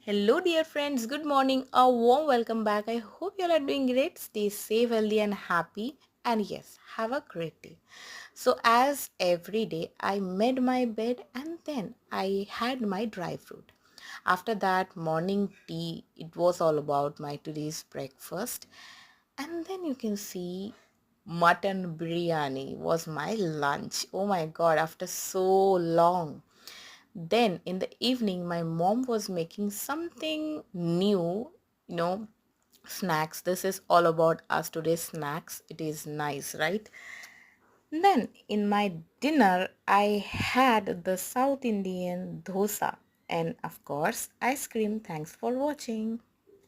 Hello, dear friends. Good morning. A warm welcome back. I hope you all are doing great. Stay safe, healthy, and happy. And yes, have a great day. So, as every day, I made my bed and then I had my dry fruit. After that, morning tea, it was all about my today's breakfast. And then you can see mutton biryani was my lunch. Oh my god, after so long. Then in the evening, my mom was making something new, you know, snacks. This is all about us today snacks. It is nice, right? Then in my dinner, I had the South Indian dosa and of course ice cream. Thanks for watching.